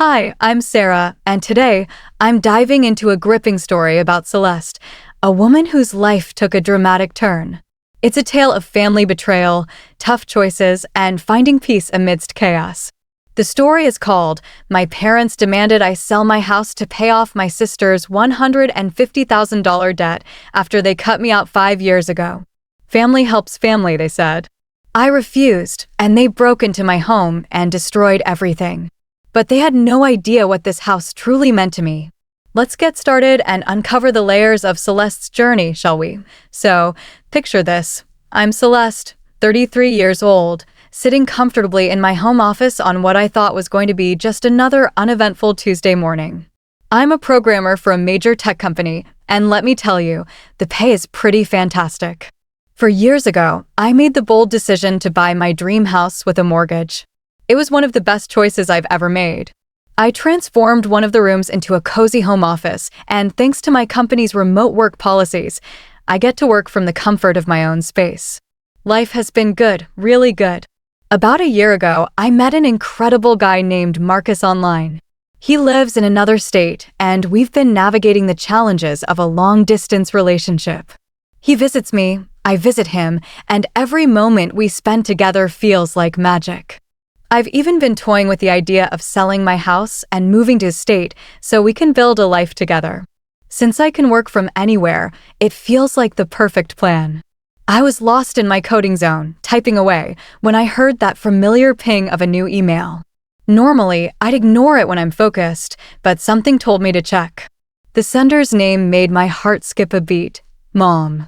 Hi, I'm Sarah, and today I'm diving into a gripping story about Celeste, a woman whose life took a dramatic turn. It's a tale of family betrayal, tough choices, and finding peace amidst chaos. The story is called "My Parents Demanded I Sell My House to Pay Off My Sister's $150,000 Debt After They Cut Me Out 5 years ago." Family helps family, they said. I refused, and they broke into my home and destroyed everything. But they had no idea what this house truly meant to me. Let's get started and uncover the layers of Celeste's journey, shall we? So, picture this. I'm Celeste, 33 years old, sitting comfortably in my home office on what I thought was going to be just another uneventful Tuesday morning. I'm a programmer for a major tech company, and let me tell you, the pay is pretty fantastic. For years ago, I made the bold decision to buy my dream house with a mortgage. It was one of the best choices I've ever made. I transformed one of the rooms into a cozy home office, and thanks to my company's remote work policies, I get to work from the comfort of my own space. Life has been good, really good. About a year ago, I met an incredible guy named Marcus online. He lives in another state, and we've been navigating the challenges of a long-distance relationship. He visits me, I visit him, and every moment we spend together feels like magic. I've even been toying with the idea of selling my house and moving to a state so we can build a life together. Since I can work from anywhere, it feels like the perfect plan. I was lost in my coding zone, typing away, when I heard that familiar ping of a new email. Normally, I'd ignore it when I'm focused, but something told me to check. The sender's name made my heart skip a beat. Mom.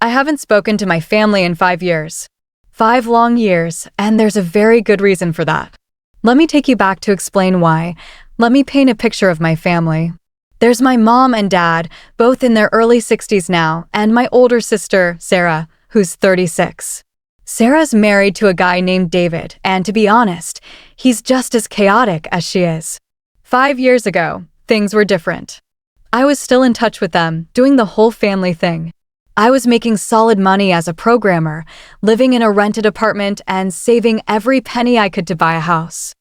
I haven't spoken to my family in 5 years. 5 long years, and there's a very good reason for that. Let me take you back to explain why. Let me paint a picture of my family. There's my mom and dad, both in their early 60s now, and my older sister, Sarah, who's 36. Sarah's married to a guy named David, and to be honest, he's just as chaotic as she is. 5 years ago, things were different. I was still in touch with them, doing the whole family thing. I was making solid money as a programmer, living in a rented apartment and saving every penny I could to buy a house.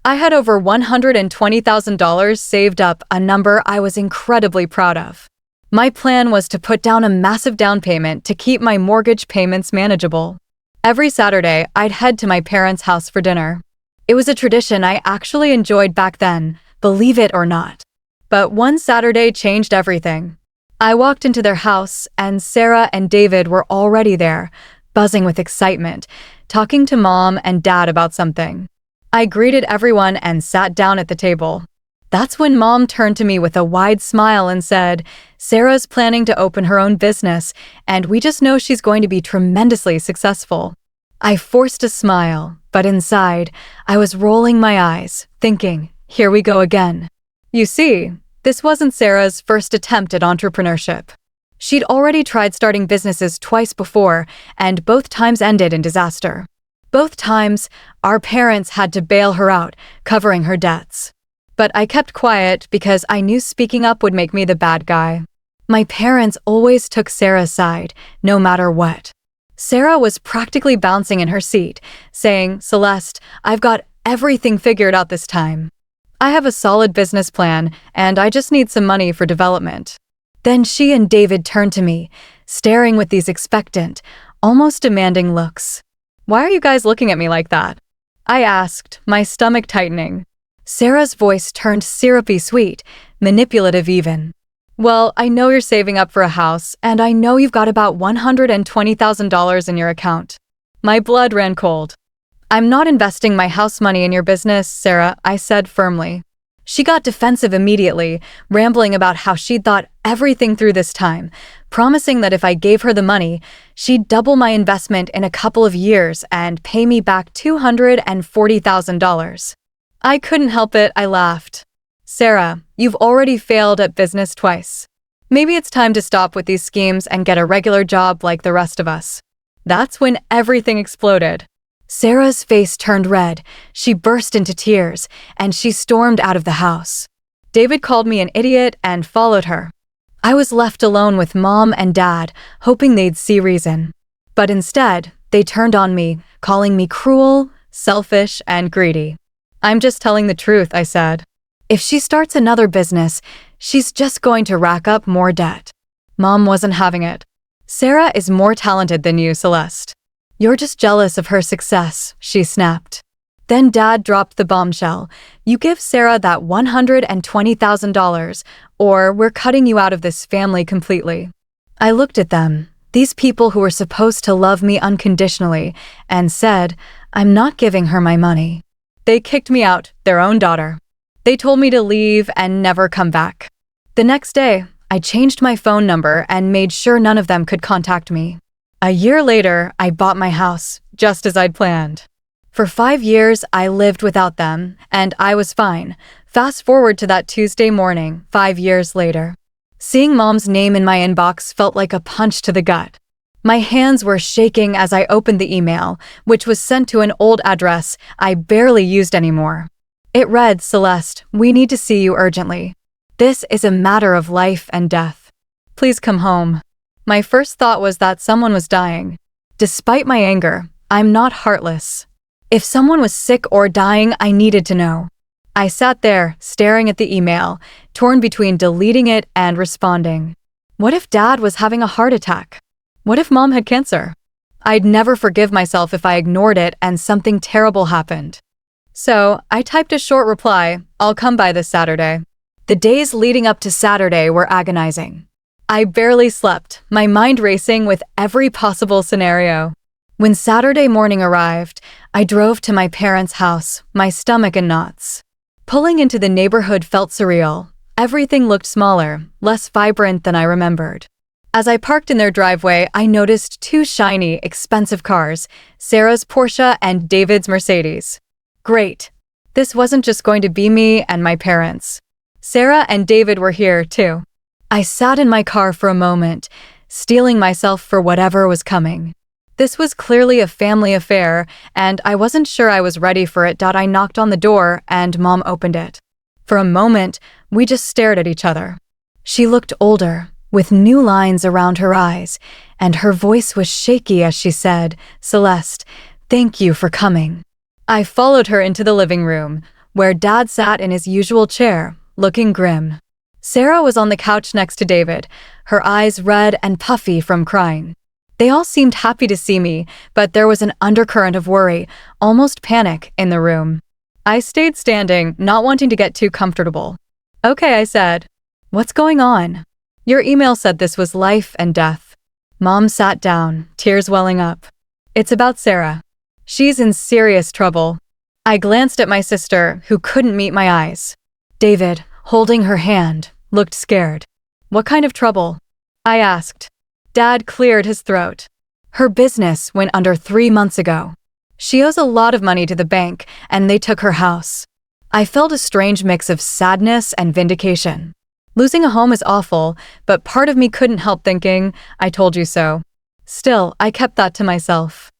I had over $120,000 saved up, a number I was incredibly proud of. My plan was to put down a massive down payment to keep my mortgage payments manageable. Every Saturday, I'd head to my parents' house for dinner. It was a tradition I actually enjoyed back then, believe it or not. But one Saturday changed everything. I walked into their house, and Sarah and David were already there, buzzing with excitement, talking to Mom and Dad about something. I greeted everyone and sat down at the table. That's when Mom turned to me with a wide smile and said, "Sarah's planning to open her own business, and we just know she's going to be tremendously successful." I forced a smile, but inside, I was rolling my eyes, thinking, here we go again. You see, this wasn't Sarah's first attempt at entrepreneurship. She'd already tried starting businesses twice before, and both times ended in disaster. Both times, our parents had to bail her out, covering her debts. But I kept quiet because I knew speaking up would make me the bad guy. My parents always took Sarah's side, no matter what. Sarah was practically bouncing in her seat, saying, "Celeste, I've got everything figured out this time. I have a solid business plan, and I just need some money for development." Then she and David turned to me, staring with these expectant, almost demanding looks. "Why are you guys looking at me like that?" I asked, my stomach tightening. Sarah's voice turned syrupy sweet, manipulative even. "Well, I know you're saving up for a house, and I know you've got about $120,000 in your account." My blood ran cold. "I'm not investing my house money in your business, Sarah," I said firmly. She got defensive immediately, rambling about how she'd thought everything through this time, promising that if I gave her the money, she'd double my investment in a couple of years and pay me back $240,000. I couldn't help it, I laughed. "Sarah, you've already failed at business twice. Maybe it's time to stop with these schemes and get a regular job like the rest of us." That's when everything exploded. Sarah's face turned red, she burst into tears, and she stormed out of the house. David called me an idiot and followed her. I was left alone with Mom and Dad, hoping they'd see reason. But instead, they turned on me, calling me cruel, selfish, and greedy. "I'm just telling the truth," I said. If she starts another business, she's just going to rack up more debt. Mom wasn't having it. Sarah is more talented than you, Celeste. You're just jealous of her success, she snapped. Then Dad dropped the bombshell. You give Sarah that $120,000, or we're cutting you out of this family completely. I looked at them, these people who were supposed to love me unconditionally, and said, I'm not giving her my money. They kicked me out, their own daughter. They told me to leave and never come back. The next day, I changed my phone number and made sure none of them could contact me. A year later, I bought my house, just as I'd planned. For 5 years, I lived without them, and I was fine. Fast forward to that Tuesday morning, 5 years later. Seeing Mom's name in my inbox felt like a punch to the gut. My hands were shaking as I opened the email, which was sent to an old address I barely used anymore. It read, Celeste, we need to see you urgently. This is a matter of life and death. Please come home. My first thought was that someone was dying. Despite my anger, I'm not heartless. If someone was sick or dying, I needed to know. I sat there, staring at the email, torn between deleting it and responding. What if Dad was having a heart attack? What if Mom had cancer? I'd never forgive myself if I ignored it and something terrible happened. So, I typed a short reply, I'll come by this Saturday. The days leading up to Saturday were agonizing. I barely slept, my mind racing with every possible scenario. When Saturday morning arrived, I drove to my parents' house, my stomach in knots. Pulling into the neighborhood felt surreal. Everything looked smaller, less vibrant than I remembered. As I parked in their driveway, I noticed 2 shiny, expensive cars, Sarah's Porsche and David's Mercedes. Great. This wasn't just going to be me and my parents. Sarah and David were here, too. I sat in my car for a moment, steeling myself for whatever was coming. This was clearly a family affair, and I wasn't sure I was ready for it. I knocked on the door, and Mom opened it. For a moment, we just stared at each other. She looked older, with new lines around her eyes, and her voice was shaky as she said, Celeste, thank you for coming. I followed her into the living room, where Dad sat in his usual chair, looking grim. Sarah was on the couch next to David, her eyes red and puffy from crying. They all seemed happy to see me, but there was an undercurrent of worry, almost panic, in the room. I stayed standing, not wanting to get too comfortable. Okay, I said. What's going on? Your email said this was life and death. Mom sat down, tears welling up. It's about Sarah. She's in serious trouble. I glanced at my sister, who couldn't meet my eyes. David, holding her hand, looked scared. What kind of trouble? I asked. Dad cleared his throat. Her business went under 3 months ago. She owes a lot of money to the bank, and they took her house. I felt a strange mix of sadness and vindication. Losing a home is awful, but part of me couldn't help thinking, I told you so. Still, I kept that to myself.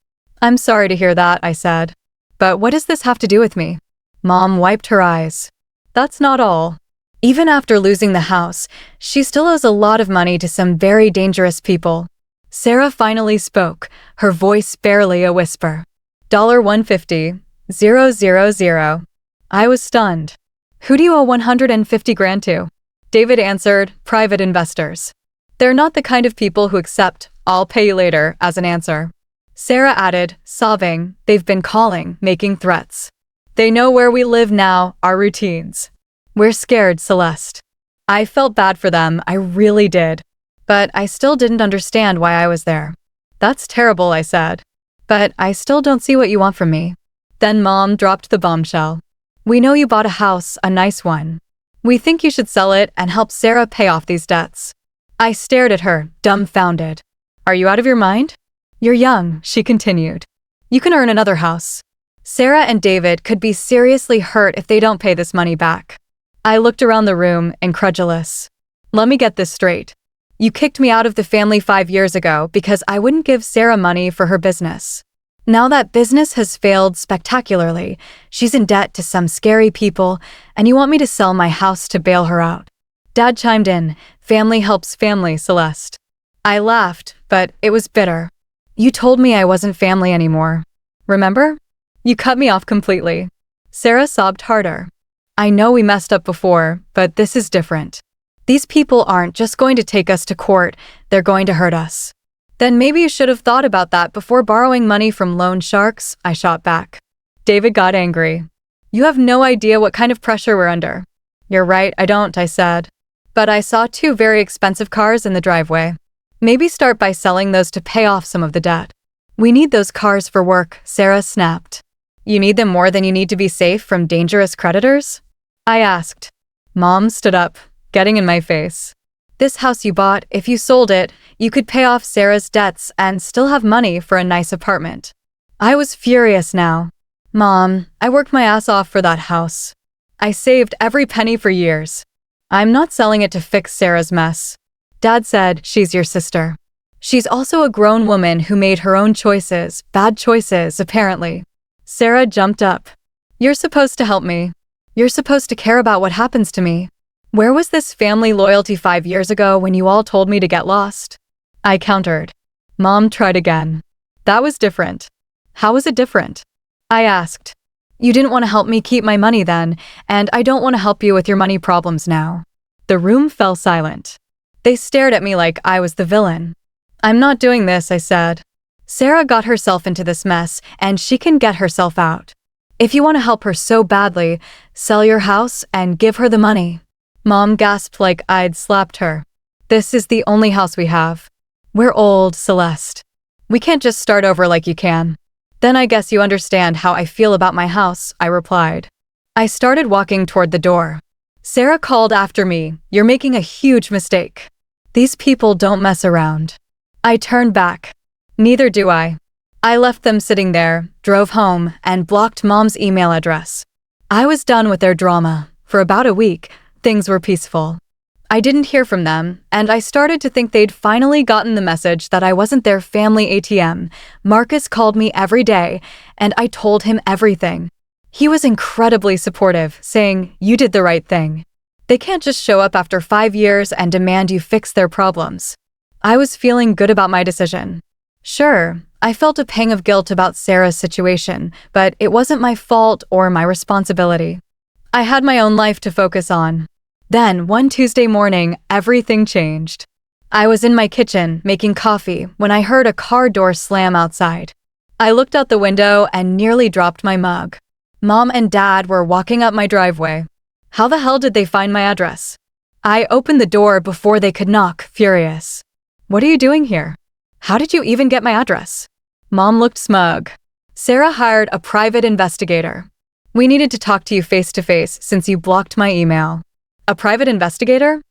I'm sorry to hear that, I said. But what does this have to do with me? Mom wiped her eyes. That's not all. Even after losing the house, she still owes a lot of money to some very dangerous people. Sarah finally spoke, her voice barely a whisper. $150,000. I was stunned. Who do you owe $150,000 to? David answered, private investors. They're not the kind of people who accept, I'll pay you later, as an answer. Sarah added, sobbing, they've been calling, making threats. They know where we live now, our routines. We're scared, Celeste. I felt bad for them, I really did. But I still didn't understand why I was there. That's terrible, I said. But I still don't see what you want from me. Then Mom dropped the bombshell. We know you bought a house, a nice one. We think you should sell it and help Sarah pay off these debts. I stared at her, dumbfounded. Are you out of your mind? You're young, she continued. You can earn another house. Sarah and David could be seriously hurt if they don't pay this money back. I looked around the room, incredulous. Let me get this straight. You kicked me out of the family 5 years ago because I wouldn't give Sarah money for her business. Now that business has failed spectacularly, she's in debt to some scary people, and you want me to sell my house to bail her out. Dad chimed in, family helps family, Celeste. I laughed, but it was bitter. You told me I wasn't family anymore. Remember? You cut me off completely. Sarah sobbed harder. I know we messed up before, but this is different. These people aren't just going to take us to court, they're going to hurt us. Then maybe you should have thought about that before borrowing money from loan sharks, I shot back. David got angry. You have no idea what kind of pressure we're under. You're right, I don't, I said. But I saw 2 very expensive cars in the driveway. Maybe start by selling those to pay off some of the debt. We need those cars for work, Sarah snapped. You need them more than you need to be safe from dangerous creditors? I asked. Mom stood up, getting in my face. This house you bought, if you sold it, you could pay off Sarah's debts and still have money for a nice apartment. I was furious now. Mom, I worked my ass off for that house. I saved every penny for years. I'm not selling it to fix Sarah's mess. Dad said she's your sister. She's also a grown woman who made her own choices, bad choices, apparently. Sarah jumped up. You're supposed to help me. You're supposed to care about what happens to me. Where was this family loyalty 5 years ago when you all told me to get lost? I countered. Mom tried again. That was different. How was it different? I asked. You didn't want to help me keep my money then, and I don't want to help you with your money problems now. The room fell silent. They stared at me like I was the villain. I'm not doing this, I said. Sarah got herself into this mess, and she can get herself out. If you want to help her so badly, sell your house and give her the money. Mom gasped like I'd slapped her. This is the only house we have. We're old, Celeste. We can't just start over like you can. Then I guess you understand how I feel about my house, I replied. I started walking toward the door. Sarah called after me, You're making a huge mistake. These people don't mess around. I turned back. Neither do I. I left them sitting there, drove home, and blocked Mom's email address. I was done with their drama. For about a week, things were peaceful. I didn't hear from them, and I started to think they'd finally gotten the message that I wasn't their family ATM. Marcus called me every day, and I told him everything. He was incredibly supportive, saying, You did the right thing. They can't just show up after 5 years and demand you fix their problems. I was feeling good about my decision. Sure, I felt a pang of guilt about Sarah's situation, but it wasn't my fault or my responsibility. I had my own life to focus on. Then, one Tuesday morning, everything changed. I was in my kitchen, making coffee, when I heard a car door slam outside. I looked out the window and nearly dropped my mug. Mom and Dad were walking up my driveway. How the hell did they find my address? I opened the door before they could knock, furious. What are you doing here? How did you even get my address? Mom looked smug. Sarah hired a private investigator. We needed to talk to you face to face since you blocked my email. A private investigator?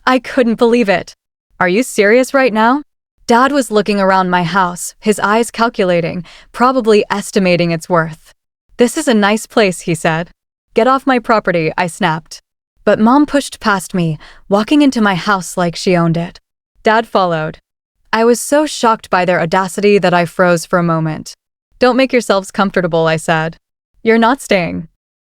I couldn't believe it. Are you serious right now? Dad was looking around my house, his eyes calculating, probably estimating its worth. This is a nice place, he said. Get off my property, I snapped. But Mom pushed past me, walking into my house like she owned it. Dad followed. I was so shocked by their audacity that I froze for a moment. Don't make yourselves comfortable, I said. You're not staying.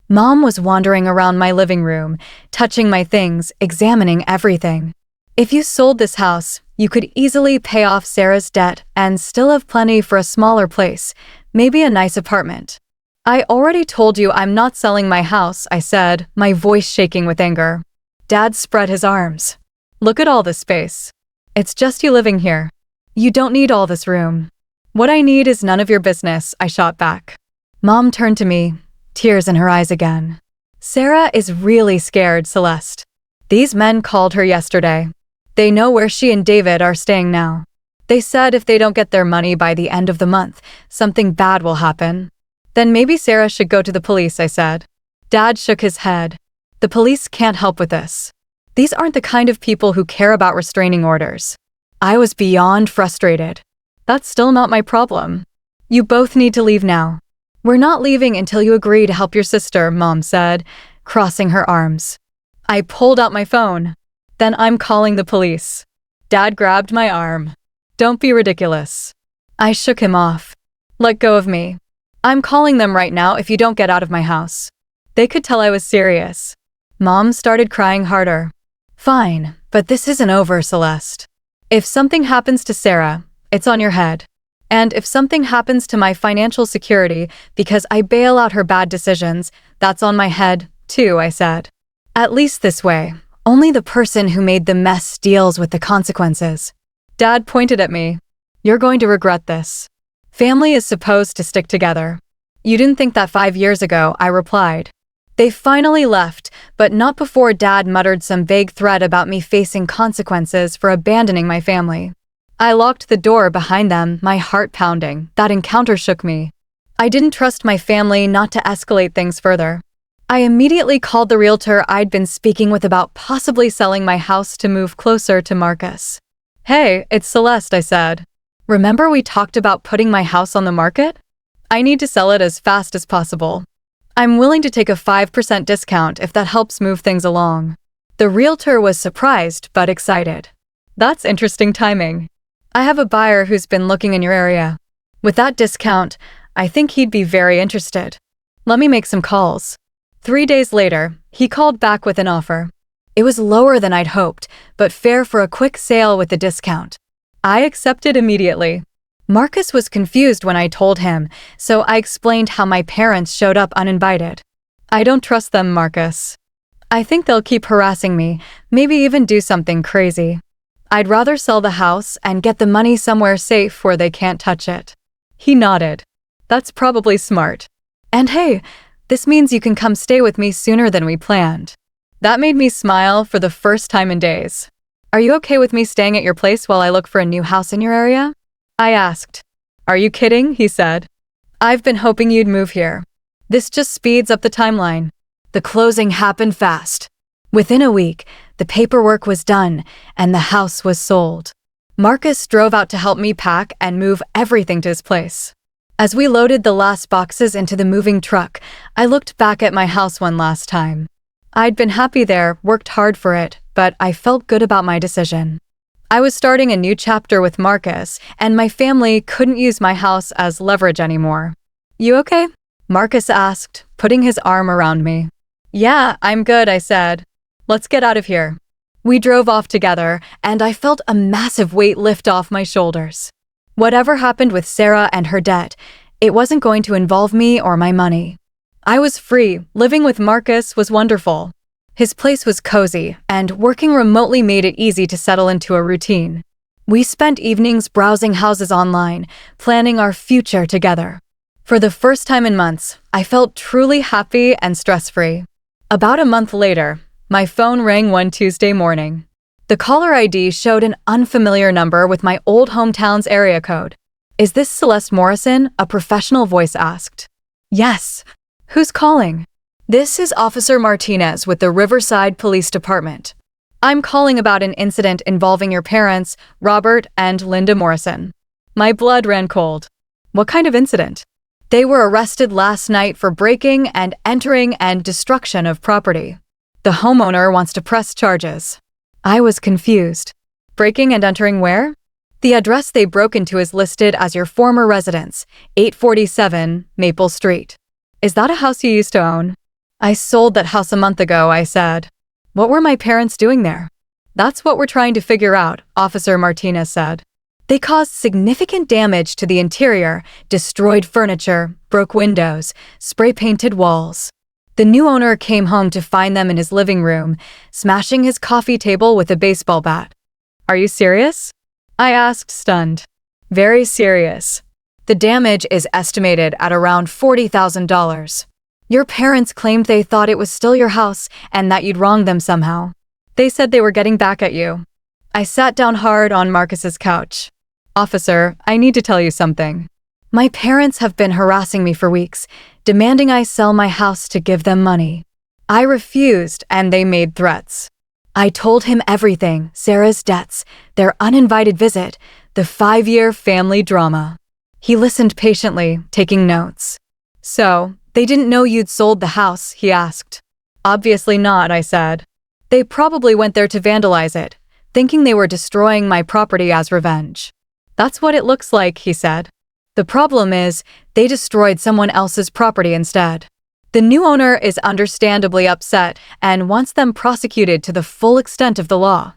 Mom was wandering around my living room, touching my things, examining everything. If you sold this house, you could easily pay off Sarah's debt and still have plenty for a smaller place, maybe a nice apartment. I already told you I'm not selling my house, I said, my voice shaking with anger. Dad spread his arms. Look at all this space. It's just you living here. You don't need all this room. What I need is none of your business, I shot back. Mom turned to me, tears in her eyes again. Sarah is really scared, Celeste. These men called her yesterday. They know where she and David are staying now. They said if they don't get their money by the end of the month, something bad will happen. Then maybe Sarah should go to the police, I said. Dad shook his head. The police can't help with this. These aren't the kind of people who care about restraining orders. I was beyond frustrated. That's still not my problem. You both need to leave now. We're not leaving until you agree to help your sister, Mom said, crossing her arms. I pulled out my phone. Then I'm calling the police. Dad grabbed my arm. Don't be ridiculous. I shook him off. Let go of me. I'm calling them right now if you don't get out of my house. They could tell I was serious. Mom started crying harder. Fine, but this isn't over, Celeste. If something happens to Sarah, it's on your head. And if something happens to my financial security because I bail out her bad decisions, that's on my head, too, I said. At least this way. Only the person who made the mess deals with the consequences. Dad pointed at me. You're going to regret this. Family is supposed to stick together. You didn't think that 5 years ago, I replied. They finally left, but not before Dad muttered some vague threat about me facing consequences for abandoning my family. I locked the door behind them, my heart pounding. That encounter shook me. I didn't trust my family not to escalate things further. I immediately called the realtor I'd been speaking with about possibly selling my house to move closer to Marcus. Hey, it's Celeste, I said. Remember we talked about putting my house on the market? I need to sell it as fast as possible. I'm willing to take a 5% discount if that helps move things along. The realtor was surprised but excited. That's interesting timing. I have a buyer who's been looking in your area. With that discount, I think he'd be very interested. Let me make some calls. 3 days later, he called back with an offer. It was lower than I'd hoped, but fair for a quick sale with a discount. I accepted immediately. Marcus was confused when I told him, so I explained how my parents showed up uninvited. I don't trust them, Marcus. I think they'll keep harassing me, maybe even do something crazy. I'd rather sell the house and get the money somewhere safe where they can't touch it. He nodded. That's probably smart. And hey, this means you can come stay with me sooner than we planned. That made me smile for the first time in days. Are you okay with me staying at your place while I look for a new house in your area? I asked. Are you kidding? He said. I've been hoping you'd move here. This just speeds up the timeline. The closing happened fast. Within a week, the paperwork was done and the house was sold. Marcus drove out to help me pack and move everything to his place. As we loaded the last boxes into the moving truck, I looked back at my house one last time. I'd been happy there, worked hard for it, but I felt good about my decision. I was starting a new chapter with Marcus, and my family couldn't use my house as leverage anymore. You okay? Marcus asked, putting his arm around me. Yeah, I'm good, I said. Let's get out of here. We drove off together, and I felt a massive weight lift off my shoulders. Whatever happened with Sarah and her debt, it wasn't going to involve me or my money. I was free. Living with Marcus was wonderful. His place was cozy, and working remotely made it easy to settle into a routine. We spent evenings browsing houses online, planning our future together. For the first time in months, I felt truly happy and stress-free. About a month later, my phone rang one Tuesday morning. The caller ID showed an unfamiliar number with my old hometown's area code. Is this Celeste Morrison? A professional voice asked. Yes. Who's calling? This is Officer Martinez with the Riverside Police Department. I'm calling about an incident involving your parents, Robert and Linda Morrison. My blood ran cold. What kind of incident? They were arrested last night for breaking and entering and destruction of property. The homeowner wants to press charges. I was confused. Breaking and entering where? The address they broke into is listed as your former residence, 847 Maple Street. Is that a house you used to own? I sold that house a month ago, I said. What were my parents doing there? That's what we're trying to figure out, Officer Martinez said. They caused significant damage to the interior, destroyed furniture, broke windows, spray-painted walls. The new owner came home to find them in his living room, smashing his coffee table with a baseball bat. Are you serious? I asked, stunned. Very serious. The damage is estimated at around $40,000. Your parents claimed they thought it was still your house and that you'd wronged them somehow. They said they were getting back at you. I sat down hard on Marcus's couch. Officer, I need to tell you something. My parents have been harassing me for weeks, demanding I sell my house to give them money. I refused, and they made threats. I told him everything, Sarah's debts, their uninvited visit, the 5-year family drama. He listened patiently, taking notes. So, they didn't know you'd sold the house, he asked. Obviously not, I said. They probably went there to vandalize it, thinking they were destroying my property as revenge. That's what it looks like, he said. The problem is, they destroyed someone else's property instead. The new owner is understandably upset and wants them prosecuted to the full extent of the law.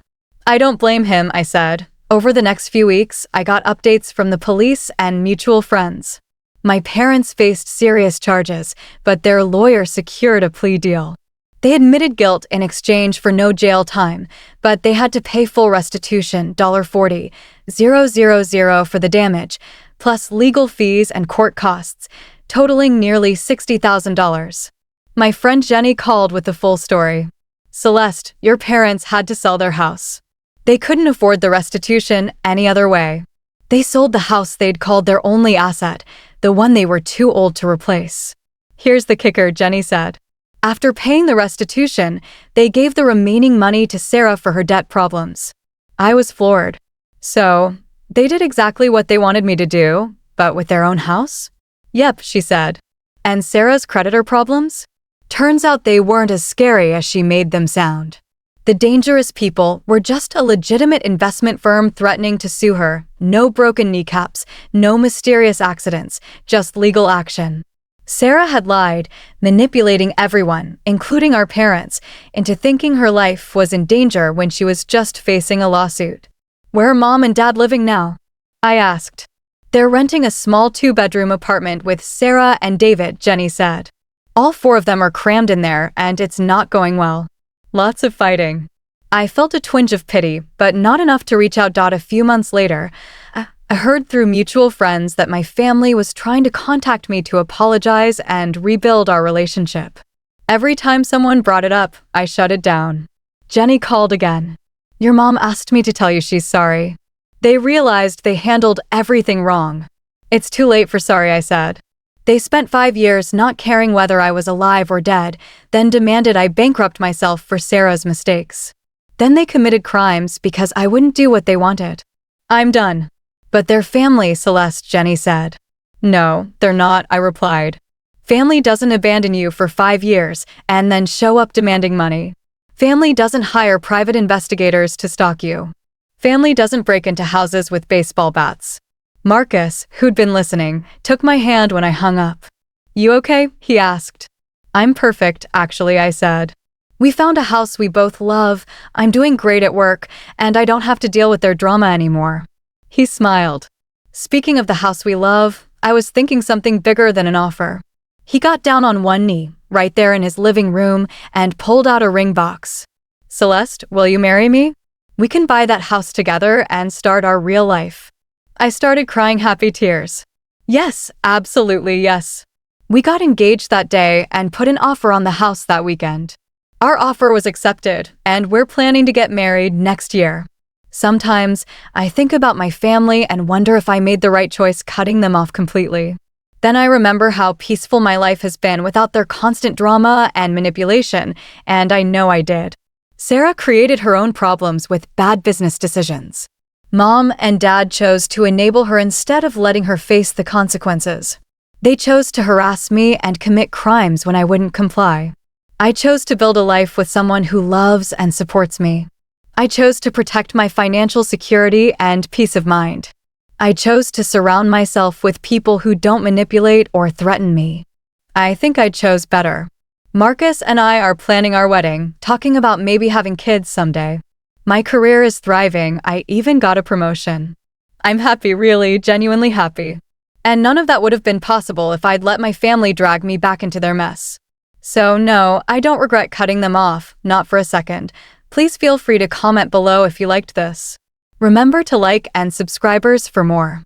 I don't blame him, I said. Over the next few weeks, I got updates from the police and mutual friends. My parents faced serious charges, but their lawyer secured a plea deal. They admitted guilt in exchange for no jail time, but they had to pay full restitution, $40,000 for the damage, plus legal fees and court costs, totaling nearly $60,000. My friend Jenny called with the full story. Celeste, your parents had to sell their house. They couldn't afford the restitution any other way. They sold the house they'd called their only asset, the one they were too old to replace. Here's the kicker, Jenny said. After paying the restitution, they gave the remaining money to Sarah for her debt problems. I was floored. So, they did exactly what they wanted me to do, but with their own house? Yep, she said. And Sarah's creditor problems? Turns out they weren't as scary as she made them sound. The dangerous people were just a legitimate investment firm threatening to sue her. No broken kneecaps, no mysterious accidents, just legal action. Sarah had lied, manipulating everyone, including our parents, into thinking her life was in danger when she was just facing a lawsuit. Where are Mom and Dad living now? I asked. They're renting a small 2-bedroom apartment with Sarah and David, Jenny said. All 4 of them are crammed in there, and it's not going well. Lots of fighting. I felt a twinge of pity, but not enough to reach out. A few months later, I heard through mutual friends that my family was trying to contact me to apologize and rebuild our relationship. Every time someone brought it up, I shut it down. Jenny called again. Your mom asked me to tell you she's sorry. They realized they handled everything wrong. It's too late for sorry, I said. They spent 5 years not caring whether I was alive or dead, then demanded I bankrupt myself for Sarah's mistakes. Then they committed crimes because I wouldn't do what they wanted. I'm done. But they're family, Celeste, Jenny said. No, they're not, I replied. Family doesn't abandon you for 5 years and then show up demanding money. Family doesn't hire private investigators to stalk you. Family doesn't break into houses with baseball bats. Marcus, who'd been listening, took my hand when I hung up. You okay? He asked. I'm perfect, actually, I said. We found a house we both love, I'm doing great at work, and I don't have to deal with their drama anymore. He smiled. Speaking of the house we love, I was thinking something bigger than an offer. He got down on one knee, right there in his living room, and pulled out a ring box. Celeste, will you marry me? We can buy that house together and start our real life. I started crying happy tears. Yes, absolutely yes. We got engaged that day and put an offer on the house that weekend. Our offer was accepted, and we're planning to get married next year. Sometimes, I think about my family and wonder if I made the right choice cutting them off completely. Then I remember how peaceful my life has been without their constant drama and manipulation, and I know I did. Sarah created her own problems with bad business decisions. Mom and Dad chose to enable her instead of letting her face the consequences. They chose to harass me and commit crimes when I wouldn't comply. I chose to build a life with someone who loves and supports me. I chose to protect my financial security and peace of mind. I chose to surround myself with people who don't manipulate or threaten me. I think I chose better. Marcus and I are planning our wedding, talking about maybe having kids someday. My career is thriving, I even got a promotion. I'm happy, really, genuinely happy. And none of that would have been possible if I'd let my family drag me back into their mess. So no, I don't regret cutting them off, not for a second. Please feel free to comment below if you liked this. Remember to like and subscribers for more.